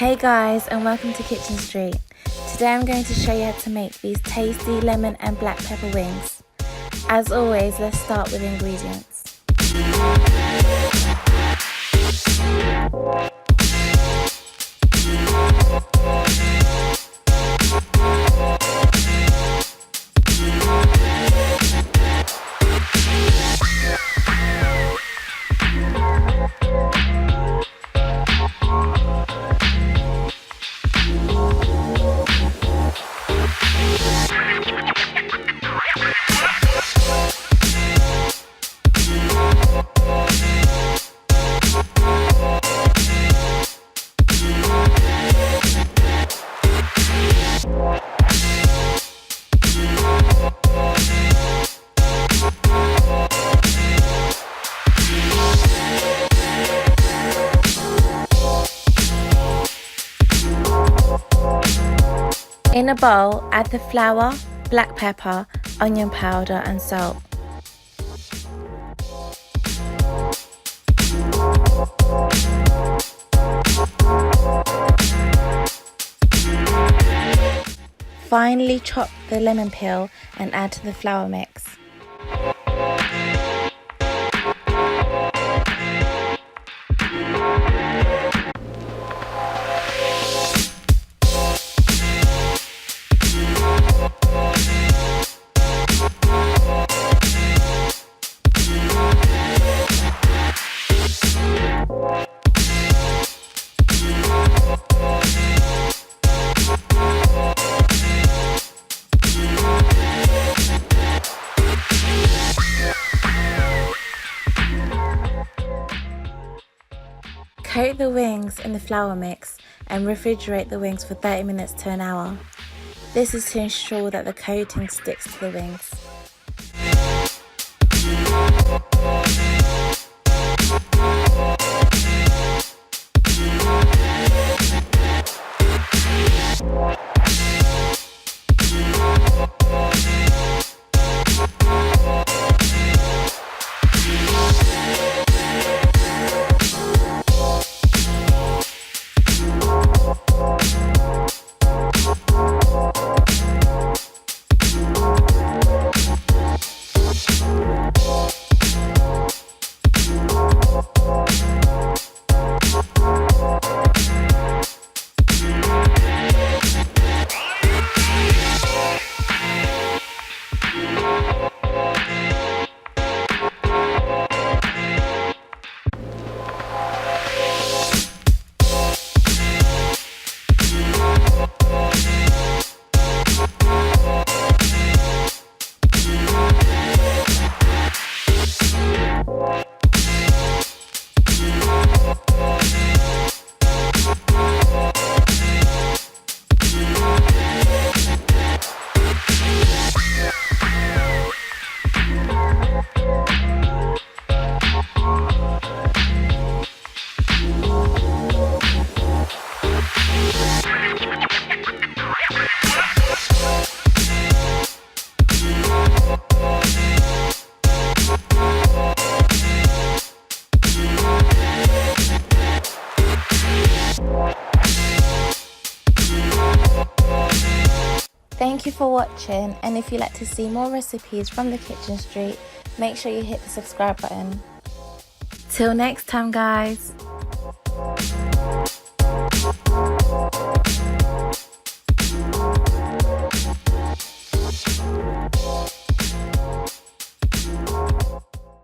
Hey guys, and welcome to Kitchen Street. Today I'm going to show you how to make these tasty lemon and black pepper wings. As always, let's start with ingredients. In a bowl, add the flour, black pepper, onion powder and salt. Finely chop the lemon peel and add to the flour mix. Coat the wings in the flour mix and refrigerate the wings for 30 minutes to an hour. This is to ensure that the coating sticks to the wings. Thank you for watching, and if you'd like to see more recipes from the Kitchen Street, make sure you hit the subscribe button. Till next time guys.